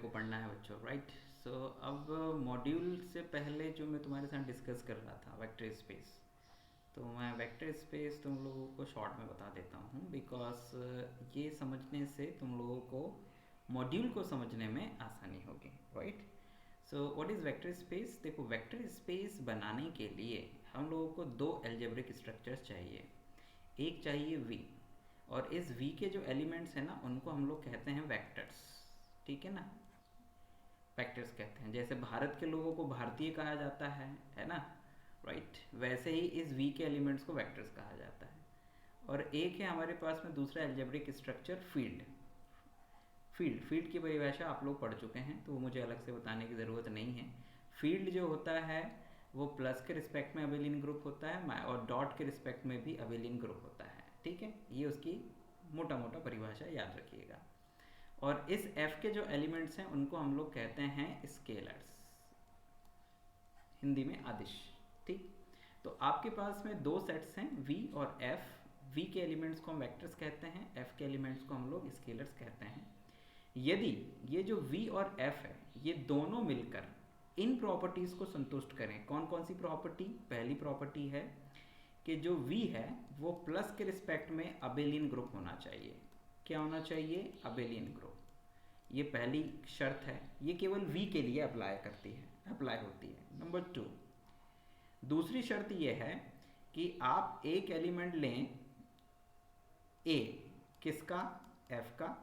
को पढ़ना है बच्चों, राइट। सो अब मॉड्यूल से पहले जो मैं तुम्हारे साथ डिस्कस कर रहा था वेक्टर स्पेस, तो मैं वेक्टर स्पेस तुम लोगों को शॉर्ट में बता देता हूँ, बिकॉज ये समझने से तुम लोगों को मॉड्यूल को समझने में आसानी होगी, right. So what is vector space? देखो, वेक्टर स्पेस बनाने के लिए हम लोगों को दो एल्जेब्रिक स्ट्रक्चर्स चाहिए। एक चाहिए वी, और इस वी के जो एलिमेंट्स हैं ना, उनको हम लोग कहते हैं वेक्टर्स, ठीक है ना। वेक्टर्स कहते हैं, जैसे भारत के लोगों को भारतीय कहा जाता है ना, राइट। वैसे ही इस वी के एलिमेंट्स को वेक्टर्स कहा जाता है। और एक है हमारे पास में दूसरा एल्जेब्रिक स्ट्रक्चर फील्ड। फील्ड की परिभाषा आप लोग पढ़ चुके हैं, तो वो मुझे अलग से बताने की ज़रूरत नहीं है। फील्ड जो होता है वो प्लस के रिस्पेक्ट में अबेलियन ग्रुप होता है और डॉट के रिस्पेक्ट में भी अबेलियन ग्रुप होता है, ठीक है। ये उसकी मोटा मोटा परिभाषा याद रखिएगा। और इस f के जो एलिमेंट्स हैं उनको हम लोग कहते हैं स्केलर्स, हिंदी में आदिश, ठीक। तो आपके पास में दो सेट्स हैं v और f। v के एलिमेंट्स को हम वेक्टर्स कहते हैं, f के एलिमेंट्स को हम लोग स्केलर्स कहते हैं। यदि ये जो v और f है ये दोनों मिलकर इन प्रॉपर्टीज को संतुष्ट करें, कौन कौन सी प्रॉपर्टी? पहली प्रॉपर्टी है कि जो v है वो प्लस के रिस्पेक्ट में अबेलियन ग्रुप होना चाहिए। क्या होना चाहिए? Abelian group. ये पहली शर्त है, ये केवल v के लिए अप्लाई होती है। नंबर 2, दूसरी शर्त ये है कि आप एक एलिमेंट लें a, किसका? f का,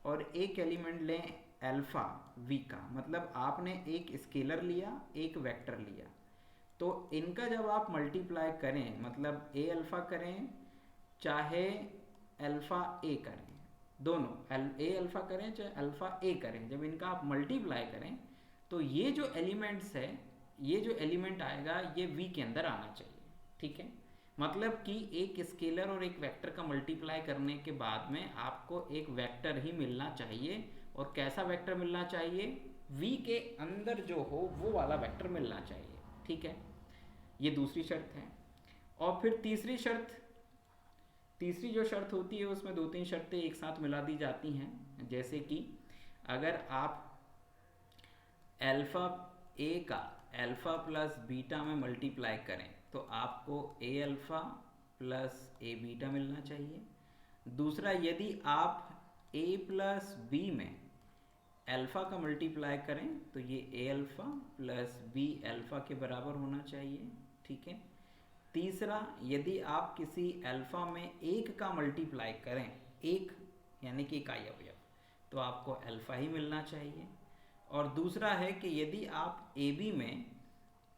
और एक एलिमेंट लें अल्फा v का। मतलब आपने एक स्केलर लिया, एक वेक्टर लिया, तो इनका जब आप मल्टीप्लाई करें, मतलब a अल्फा करें चाहे अल्फा a करें, दोनों a अल्फा करें चाहे अल्फा a करें, जब इनका आप मल्टीप्लाई करें तो ये जो एलिमेंट्स है, ये जो एलिमेंट आएगा ये v के अंदर आना चाहिए, ठीक है। मतलब कि एक स्केलर और एक वेक्टर का मल्टीप्लाई करने के बाद में आपको एक वेक्टर ही मिलना चाहिए। और कैसा वेक्टर मिलना चाहिए? v के अंदर जो हो वो वाला वेक्टर मिलना चाहिए, ठीक है। ये दूसरी शर्त है। और फिर तीसरी जो शर्त होती है उसमें दो तीन शर्तें एक साथ मिला दी जाती हैं। जैसे कि अगर आप अल्फा a का अल्फा प्लस बीटा में मल्टीप्लाई करें तो आपको a alpha plus a beta मिलना चाहिए। दूसरा, यदि आप a प्लस b में अल्फा का मल्टीप्लाई करें तो ये a alpha plus b alpha के बराबर होना चाहिए, ठीक है। तीसरा, यदि आप किसी अल्फा में एक का मल्टीप्लाई करें, एक यानी कि इकाई अवयव, तो आपको अल्फा ही मिलना चाहिए। और दूसरा है कि यदि आप ए बी में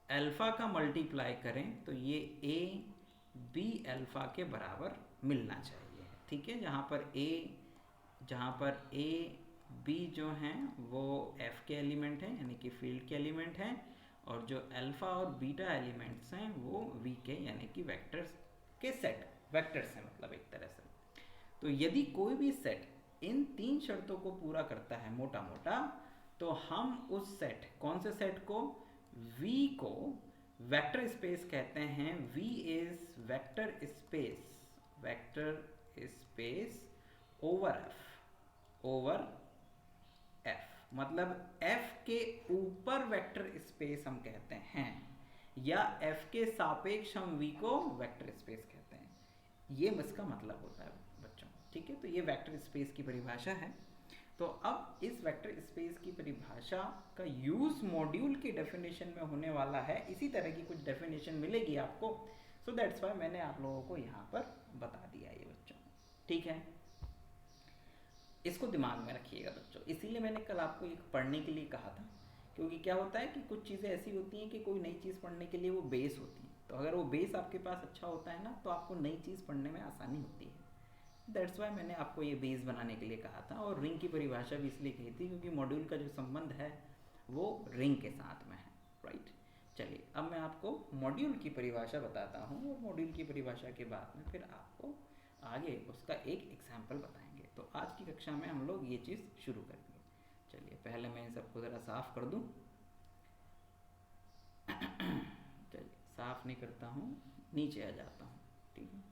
अल्फा का मल्टीप्लाई करें तो ये ए बी अल्फा के बराबर मिलना चाहिए, ठीक है। जहाँ पर ए बी जो हैं वो एफ के एलिमेंट हैं, यानी कि फील्ड के एलिमेंट हैं, और जो अल्फा और बीटा एलिमेंट्स हैं वो वी के यानी कि वेक्टर्स के सेट, वेक्टर्स हैं मतलब एक तरह से। तो यदि कोई भी सेट इन तीन शर्तों को पूरा करता है मोटा मोटा, तो हम उस सेट, कौन से सेट को? V को वेक्टर स्पेस कहते हैं। V is vector space over F, मतलब F के ऊपर वेक्टर स्पेस हम कहते हैं, या F के सापेक्ष हम V को वेक्टर स्पेस कहते हैं। ये इसका मतलब होता है बच्चों, ठीक है। तो ये वेक्टर स्पेस की परिभाषा है। तो अब इस वेक्टर स्पेस की परिभाषा का यूज मॉड्यूल के डेफिनेशन में होने वाला है। इसी तरह की कुछ डेफिनेशन मिलेगी आपको, सो दैट्स वाई मैंने आप लोगों को यहाँ पर बता दिया ये बच्चों, ठीक है। इसको दिमाग में रखिएगा बच्चों, इसीलिए मैंने कल आपको एक पढ़ने के लिए कहा था, क्योंकि क्या होता है कि कुछ चीज़ें ऐसी होती हैं कि कोई नई चीज़ पढ़ने के लिए वो बेस होती है। तो अगर वो बेस आपके पास अच्छा होता है ना, तो आपको नई चीज़ पढ़ने में आसानी होती है। दैट्स वाई मैंने आपको ये बेस बनाने के लिए कहा था। और रिंग की परिभाषा भी इसलिए कही थी क्योंकि मॉड्यूल का जो संबंध है वो रिंग के साथ में है, राइट। चलिए, अब मैं आपको मॉड्यूल की परिभाषा बताता हूँ, और मॉड्यूल की परिभाषा के बाद में फिर आपको आगे उसका एक एग्जाम्पल बताएंगे। तो आज की कक्षा में हम लोग ये चीज़ शुरू करेंगे। चलिए, पहले मैं इन सबको ज़रा साफ कर दूँ। चलिए, साफ नहीं करता हूँ, नीचे आ जाता हूँ, ठीक है।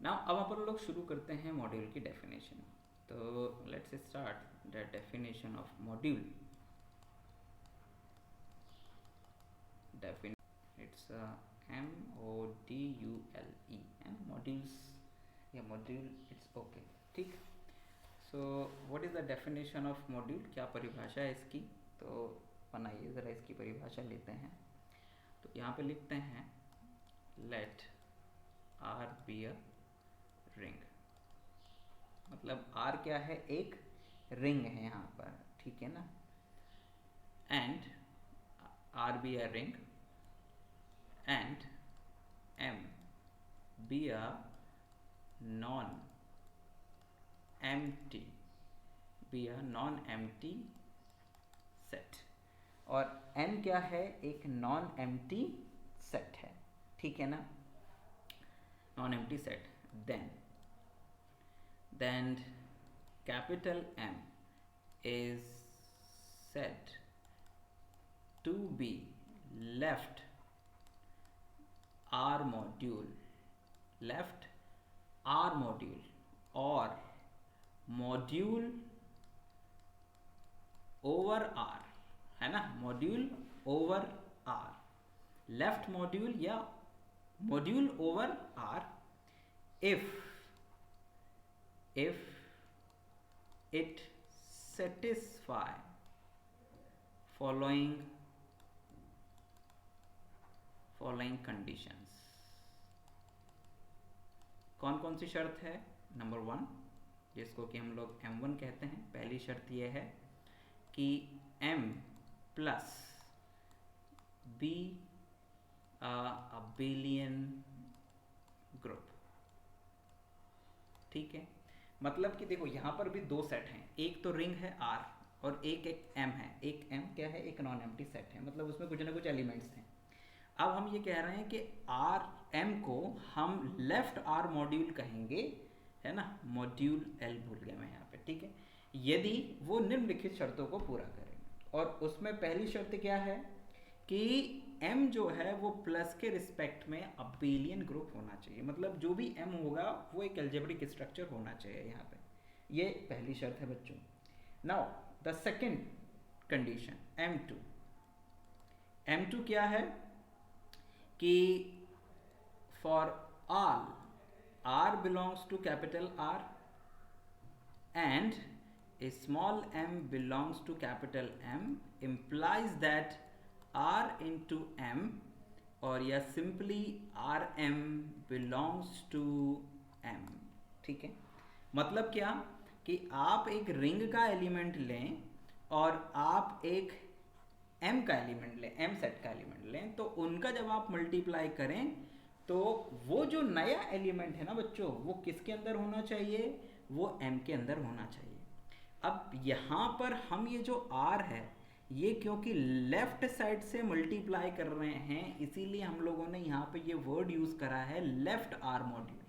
नाउ अब अपन लोग शुरू करते हैं मॉड्यूल की डेफिनेशन। तो let's start the definition of module. It's MODULE and modules, yeah module, it's okay, ठीक। So what is the definition of module, क्या परिभाषा है इसकी? तो बनाइए ज़रा इसकी परिभाषा लेते हैं। तो यहाँ पे लिखते हैं let R be a ring, मतलब R क्या है? एक रिंग है यहाँ पर, ठीक है ना। And R be a ring and M be a non-empty set, और N क्या है? एक नॉन एम्प्टी सेट है, ठीक है ना, non empty set. then capital M is said to be left R module or module over R, है ना, module over R, left module या module over R if it satisfy following conditions. कौन कौन सी शर्त है? नंबर 1, जिसको कि हम लोग M1 कहते हैं, पहली शर्त यह है कि M plus be abelian group, ठीक है। मतलब कि देखो यहाँ पर भी दो सेट हैं, एक तो रिंग है R और एक M है। एक M क्या है? एक नॉन एम्प्टी सेट है, मतलब उसमें कुछ ना कुछ एलिमेंट्स हैं। अब हम ये कह रहे हैं कि M को हम लेफ्ट R मॉड्यूल कहेंगे, है ना, मॉड्यूल L भूल गया मैं यहाँ पे, ठीक है, यदि वो निम्नलिखित शर्तों को पूरा करेंगे। और उसमें पहली शर्त क्या है कि M जो है वो प्लस के रिस्पेक्ट में अबेलियन ग्रुप होना चाहिए, मतलब जो भी M होगा वो एक अलजेब्रिक स्ट्रक्चर होना चाहिए यहाँ पे, ये पहली शर्त है बच्चों। Now the second condition M2 क्या है कि for all R belongs to capital R and a small m belongs to capital M implies that R into M और या simply RM belongs to M, ठीक है। मतलब क्या कि आप एक रिंग का एलिमेंट लें और आप एक M का एलिमेंट लें, M सेट का एलिमेंट लें, तो उनका जब आप मल्टीप्लाई करें तो वो जो नया एलिमेंट है ना बच्चों, वो किसके अंदर होना चाहिए? वो M के अंदर होना चाहिए। अब यहाँ पर हम ये जो R है, ये क्योंकि लेफ्ट साइड से मल्टीप्लाई कर रहे हैं, इसीलिए हम लोगों ने यहाँ पे ये वर्ड यूज करा है लेफ्ट R मॉड्यूल।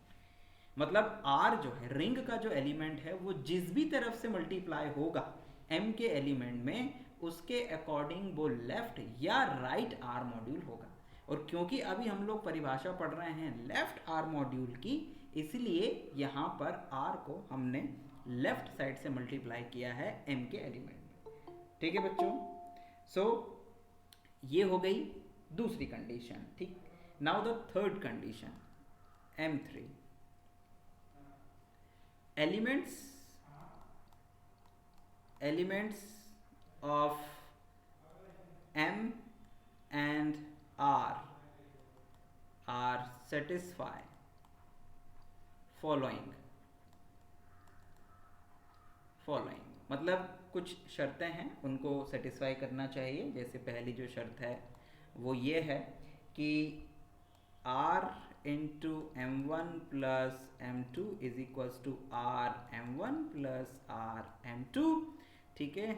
मतलब R जो है रिंग का जो एलिमेंट है, वो जिस भी तरफ से मल्टीप्लाई होगा M के एलिमेंट में, उसके अकॉर्डिंग वो लेफ्ट या राइट R मॉड्यूल होगा। और क्योंकि अभी हम लोग परिभाषा पढ़ रहे हैं लेफ्ट R मॉड्यूल की, इसलिए यहाँ पर R को हमने लेफ्ट साइड से मल्टीप्लाई किया है M के एलिमेंट में, ठीक है बच्चों। सो ये हो गई दूसरी कंडीशन, ठीक। Now the third condition M3, elements of M and R are satisfy following, मतलब कुछ शर्तें हैं, उनको सेटिस्फाई करना चाहिए। जैसे पहली जो शर्त है वो ये है कि R into M1 plus M2 is equals to R M1 plus R M2, ठीक है,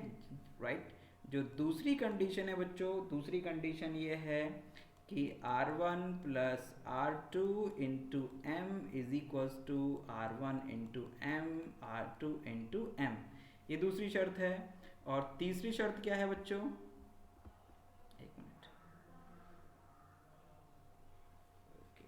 राइट। जो दूसरी कंडीशन है बच्चों, दूसरी कंडीशन ये है कि R1 plus R2 into M is equals to R1 into M R2 into M, ये दूसरी शर्त है। और तीसरी शर्त क्या है बच्चों? एक मिनट, ओके,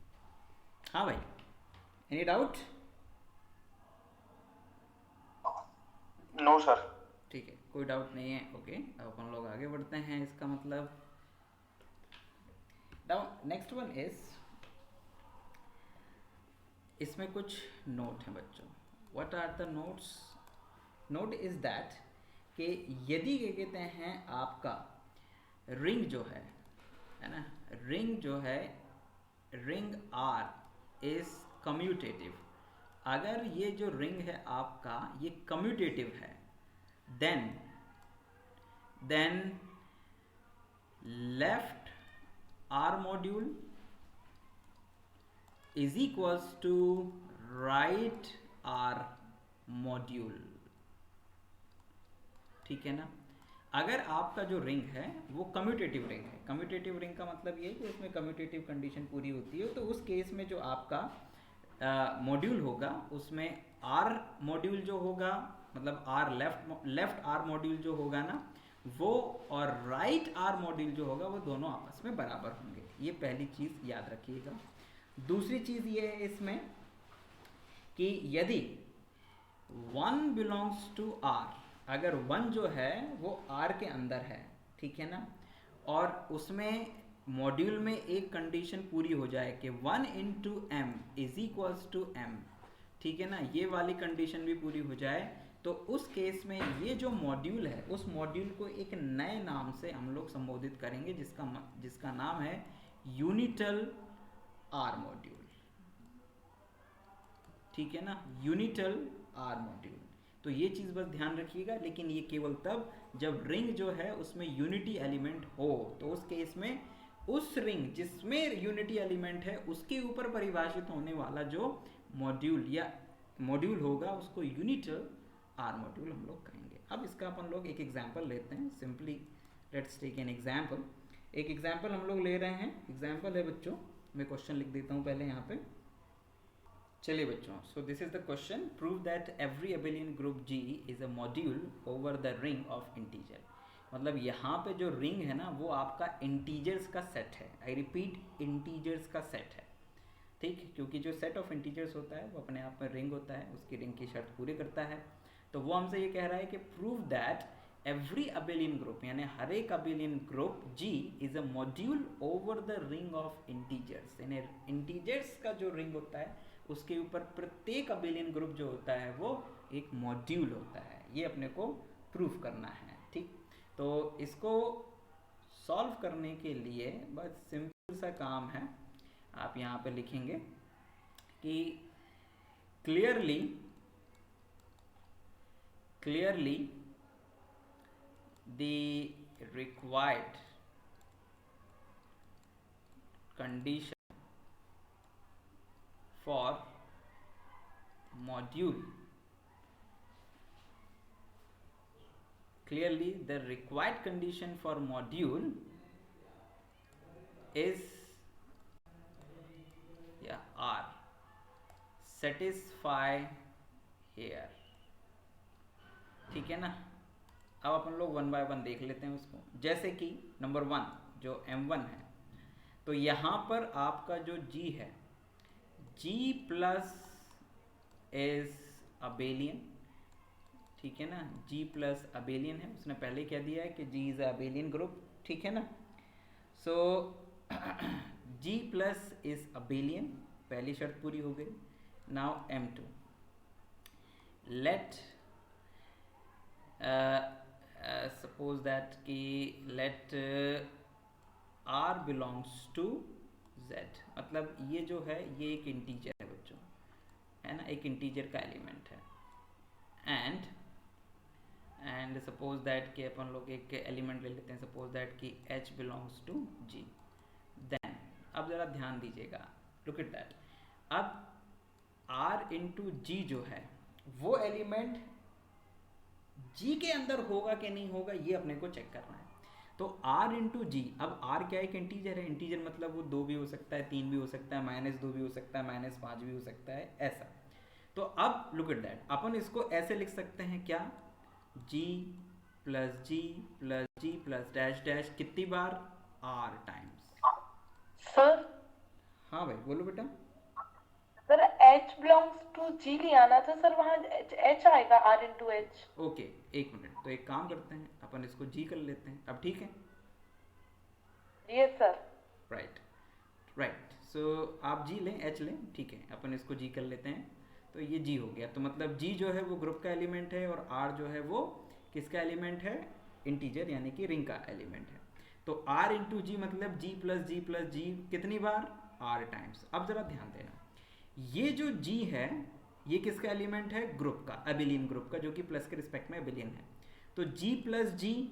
हाँ भाई, एनी डाउट? No sir. ठीक है, कोई डाउट नहीं है। ओके, अब अपन लोग आगे बढ़ते हैं। इसका मतलब नाउ नेक्स्ट वन इज, इसमें कुछ नोट हैं बच्चों। What are the notes? Note is that कि यदि क्या कहते हैं आपका रिंग जो है ना, रिंग जो है, रिंग आर इज कम्यूटेटिव। अगर ये जो रिंग है आपका ये कम्यूटेटिव है, then left R module is equals to right R module. ठीक है ना? अगर आपका जो रिंग है वो कम्यूटेटिव रिंग है, कम्यूटेटिव रिंग का मतलब ये है कि उसमें कम्यूटेटिव कंडीशन पूरी होती है, तो उस केस में जो आपका मॉड्यूल होगा उसमें आर मॉड्यूल जो होगा, मतलब आर लेफ्ट आर मॉड्यूल जो होगा ना वो, और राइट आर मॉड्यूल जो होगा वो दोनों आपस में बराबर होंगे। ये पहली चीज़ याद रखिएगा। दूसरी चीज़ ये है इसमें कि यदि 1 बिलोंग्स टू आर, अगर 1 जो है वो आर के अंदर है, ठीक है ना, और उसमें मॉड्यूल में एक कंडीशन पूरी हो जाए कि 1 into M is equals to M, ठीक है ना, ये वाली कंडीशन भी पूरी हो जाए, तो उस केस में ये जो मॉड्यूल है उस मॉड्यूल को एक नए नाम से हम लोग संबोधित करेंगे, जिसका नाम है यूनिटल आर मॉड्यूल। ठीक है ना, यूनिटल आर मॉड्यूल। तो ये चीज़ बस ध्यान रखिएगा, लेकिन ये केवल तब जब रिंग जो है उसमें यूनिटी एलिमेंट हो, तो उस केस में उस रिंग जिसमें यूनिटी एलिमेंट है उसके ऊपर परिभाषित होने वाला जो मॉड्यूल या मॉड्यूल होगा उसको यूनिटल आर मॉड्यूल हम लोग कहेंगे। अब इसका अपन लोग एक एग्जाम्पल लेते हैं। Simply let's take an example. एक एग्जाम्पल हम लोग ले रहे हैं। एग्जाम्पल है बच्चों, मैं क्वेश्चन लिख देता हूँ पहले यहाँ पे। चलिए बच्चों, so this is the question, prove that every abelian group G is a module over the ring of integer. मतलब यहाँ पे जो रिंग है ना वो आपका इंटीजर्स का सेट है। आई रिपीट, इंटीजर्स का सेट है। ठीक, क्योंकि जो सेट ऑफ इंटीजर्स होता है वो अपने आप में रिंग होता है, उसकी रिंग की शर्त पूरी करता है। तो वो हमसे ये कह रहा है कि prove that every abelian group, यानी हर एक abelian group G is a module over the ring of integers. यानी इंटीजर्स का जो रिंग होता है उसके ऊपर प्रत्येक अबेलियन ग्रुप जो होता है वो एक मॉड्यूल होता है। ये अपने को प्रूफ करना है। ठीक, तो इसको सॉल्व करने के लिए बस सिंपल सा काम है, आप यहाँ पे लिखेंगे कि clearly the required condition for module, clearly the required condition for module is R, satisfy here। ठीक है ना? अब अपन लोग 1 बाय 1 देख लेते हैं उसको। जैसे कि नंबर 1 जो M1 है, तो यहाँ पर आपका जो G है, G प्लस इज अबेलियन। ठीक है ना, G प्लस अबेलियन है। उसने पहले क्या दिया है कि G इज अबेलियन ग्रुप। ठीक है ना, so G plus is abelian, पहली शर्त पूरी हो गई। Now M2, let suppose that कि let R belongs to Z। मतलब ये जो है ये एक इंटीजर है बच्चों, है ना, एक इंटीजर का एलिमेंट है। एंड सपोज दैट कि अपन लोग एक एलिमेंट ले लेते हैं, सपोज दैट कि H belongs to G। Then अब जरा ध्यान दीजिएगा, लुक एट दैट। अब R इंटू G जो है वो एलिमेंट G के अंदर होगा कि नहीं होगा, ये अपने को चेक करना है। तो R इंटू जी, अब R क्या एक इंटीजर है, इंटीजर मतलब वो 2 भी हो सकता है, 3 भी हो सकता है, -2 भी हो सकता है, -5 भी हो सकता है, ऐसा। तो अब लुक एट दैट, अपन इसको ऐसे लिख सकते हैं क्या, G plus G plus G plus dash dash कितनी बार, R टाइम्स। सर हाँ भाई बोलो बेटा। H belongs to G लिया ना, तो सर वहाँ H आएगा R into H। ओके, एक मिनट, तो एक काम करते हैं, अपन इसको जी कर लेते हैं। अब ठीक है? Yes sir. राइट राइट, सो आप जी लें, एच लें, ठीक है, अपन इसको जी कर लेते हैं। तो ये जी हो गया, तो मतलब जी जो है वो ग्रुप का एलिमेंट है और आर जो है वो किसका एलिमेंट है? इंटीजर यानी कि रिंग का एलिमेंट है। तो आर इंटू जी मतलब जी प्लस जी कितनी बार? Are times. अब जरा ध्यान देना, ये जो जी है ये किसका एलिमेंट है? ग्रुप का, अबिलियन ग्रुप का, जो कि प्लस के रिस्पेक्ट में अबिलियन है। तो जी प्लस जी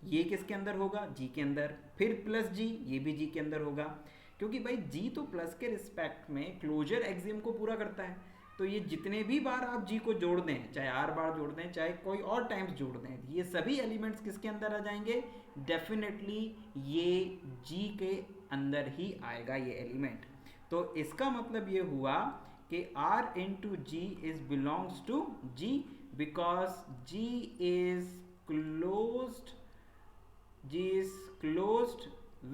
ये किसके अंदर होगा? जी के अंदर। फिर प्लस जी, ये भी जी के अंदर होगा, क्योंकि भाई जी तो प्लस के रिस्पेक्ट में क्लोजर एक्सियम को पूरा करता है। तो ये जितने भी बार आप जी को जोड़ दें, चाहे आर बार जोड़ दें, चाहे कोई और टाइम्स जोड़ दें, ये सभी एलिमेंट्स किसके अंदर आ जाएंगे? डेफिनेटली ये जी के अंदर ही आएगा ये एलिमेंट। तो इसका मतलब ये हुआ कि R into G is belongs to G because G is closed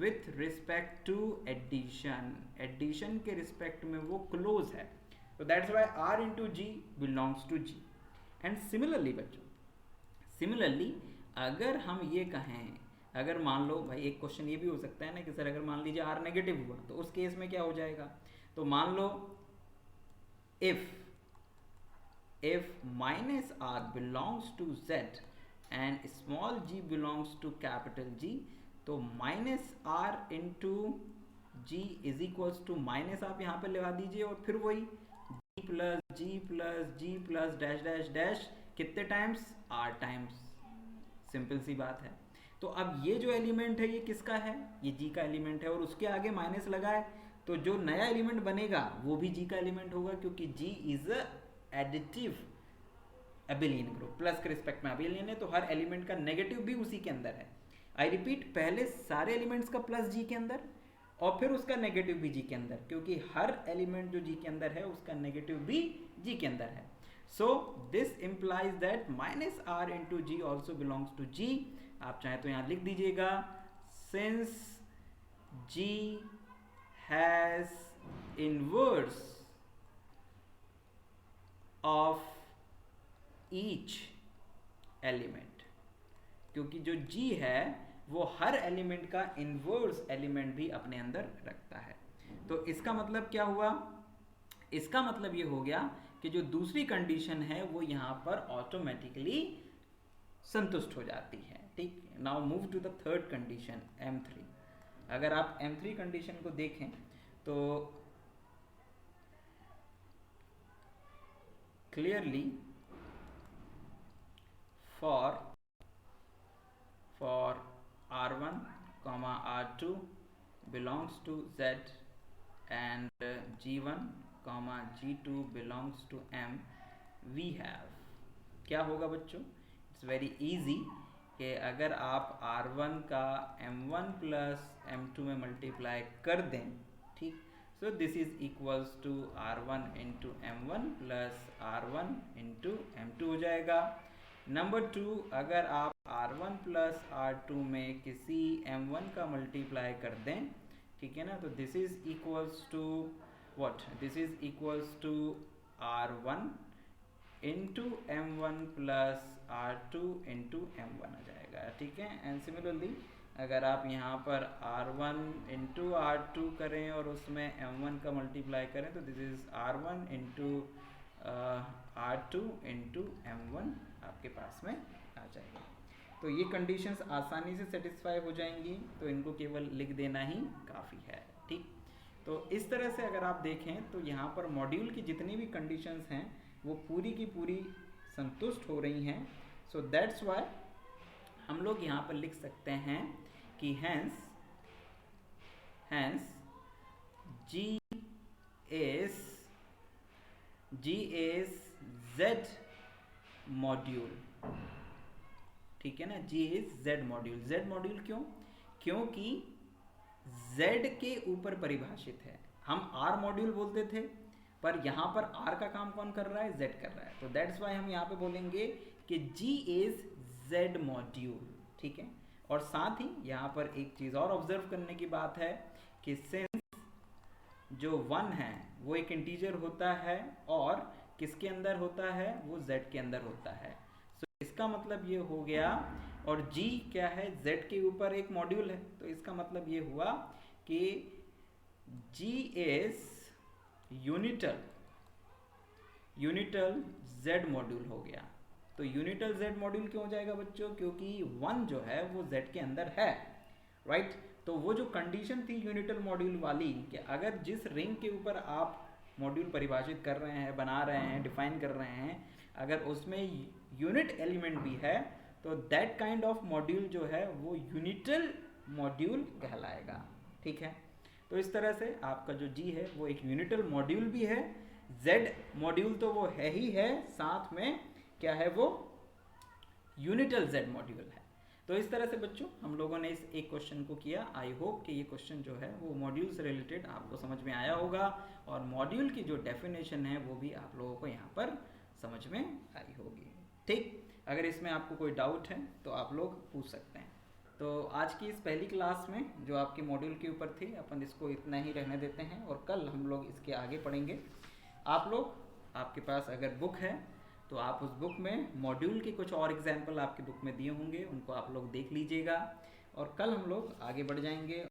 with respect to addition के रिस्पेक्ट में वो क्लोज है। तो that's why R into G belongs to G। And similarly बच्चों, सिमिलरली अगर हम ये कहें, अगर मान लो भाई, एक क्वेश्चन ये भी हो सकता है ना कि सर अगर मान लीजिए R नेगेटिव हुआ तो उस केस में क्या हो जाएगा? तो मान लो if minus R belongs to Z and small g belongs to capital G, तो minus R into G is equals to minus, आप यहाँ पे लगा दीजिए और फिर वही G plus dash dash dash कितने टाइम्स? R times. सिंपल सी बात है। तो अब ये जो एलिमेंट है ये किसका है? ये जी का एलिमेंट है, और उसके आगे माइनस लगा है, तो जो नया एलिमेंट बनेगा वो भी जी का एलिमेंट होगा, क्योंकि G is additive abelian group, plus के रिस्पेक्ट में अबिलियन है, तो हर एलिमेंट का नेगेटिव भी उसी के अंदर है। आई रिपीट, पहले सारे एलिमेंट्स का प्लस जी के अंदर और फिर उसका नेगेटिव भी जी के अंदर, क्योंकि हर एलिमेंट जो जी के अंदर है उसका नेगेटिव भी जी के अंदर है। So this implies that minus R into G also belongs to G. आप चाहे तो यहाँ लिख दीजिएगा, since G has inverse of each element, क्योंकि जो जी है वो हर एलिमेंट का इनवर्स एलिमेंट भी अपने अंदर रखता है। तो इसका मतलब क्या हुआ? इसका मतलब ये हो गया कि जो दूसरी कंडीशन है वो यहाँ पर ऑटोमेटिकली संतुष्ट हो जाती है। ठीक, now move to the third condition, M3। अगर आप M3 कंडीशन को देखें तो clearly for R1, R2 belongs to Z and G1, G2 belongs to M, we have, क्या होगा बच्चों? इट्स वेरी इजी कि अगर आप R1 का M1 प्लस M2 में मल्टीप्लाई कर दें, ठीक, so this is equals to R1 into M1 plus R1 into M2 हो जाएगा। नंबर 2, अगर आप R1 प्लस R2 में किसी M1 का मल्टीप्लाई कर दें, ठीक है ना, तो this is equals to what? This is equals to R1 into M1 plus R2 into M1 आ जाएगा। ठीक है, एंड सिमिलरली अगर आप यहाँ पर R1 इंटू R2 करें और उसमें M1 का मल्टीप्लाई करें, तो this is R1 into R2 into M1 आपके पास में आ जाएगा। तो ये कंडीशंस आसानी से सेटिस्फाई हो जाएंगी, तो इनको केवल लिख देना ही काफ़ी है। ठीक, तो इस तरह से अगर आप देखें तो यहाँ पर मॉड्यूल की जितनी भी कंडीशंस हैं वो पूरी की पूरी संतुष्ट हो रही हैं। सो दैट्स वाई हम लोग यहाँ पर लिख सकते हैं कि hence G is Z module. ठीक है ना, G is Z module. Z module क्यों? क्योंकि Z के ऊपर परिभाषित है। हम R मॉड्यूल बोलते थे, पर यहाँ पर R का काम कौन कर रहा है? Z कर रहा है। तो दैट्स वाई हम यहाँ पे बोलेंगे कि G is Z मॉड्यूल। ठीक है, और साथ ही यहाँ पर एक चीज़ और ऑब्जर्व करने की बात है कि सिंस जो 1 है वो एक इंटीजर होता है और किसके अंदर होता है, वो z के अंदर होता है। सो इसका मतलब ये हो गया, और g क्या है, z के ऊपर एक मॉड्यूल है, तो इसका मतलब ये हुआ कि g इज यूनिटल z मॉड्यूल हो गया। तो यूनिटल z मॉड्यूल क्यों हो जाएगा बच्चों, क्योंकि 1 जो है वो z के अंदर है, राइट। तो वो जो कंडीशन थी यूनिटल मॉड्यूल वाली कि अगर जिस रिंग के ऊपर आप मॉड्यूल परिभाषित कर रहे हैं, बना रहे हैं, डिफाइन कर रहे हैं, अगर उसमें यूनिट एलिमेंट भी है तो दैट काइंड ऑफ मॉड्यूल जो है वो यूनिटल मॉड्यूल कहलाएगा, ठीक है। तो इस तरह से आपका जो जी है वो एक यूनिटल मॉड्यूल भी है, जेड मॉड्यूल तो वो है ही है, साथ में क्या है, वो यूनिटल जेड मॉड्यूल है। तो इस तरह से बच्चों हम लोगों ने इस एक क्वेश्चन को किया। आई होप कि ये क्वेश्चन जो है वो मॉड्यूल से रिलेटेड आपको समझ में आया होगा, और मॉड्यूल की जो डेफिनेशन है वो भी आप लोगों को यहाँ पर समझ में आई होगी, ठीक। अगर इसमें आपको कोई डाउट है तो आप लोग पूछ सकते हैं। तो आज की इस पहली क्लास में जो आपके मॉड्यूल के ऊपर थी, अपन इसको इतना ही रहने देते हैं, और कल हम लोग इसके आगे पढ़ेंगे। आप लोग, आपके पास अगर बुक है तो आप उस बुक में मॉड्यूल के कुछ और एग्जाम्पल आपकी बुक में दिए होंगे, उनको आप लोग देख लीजिएगा, और कल हम लोग आगे बढ़ जाएंगे।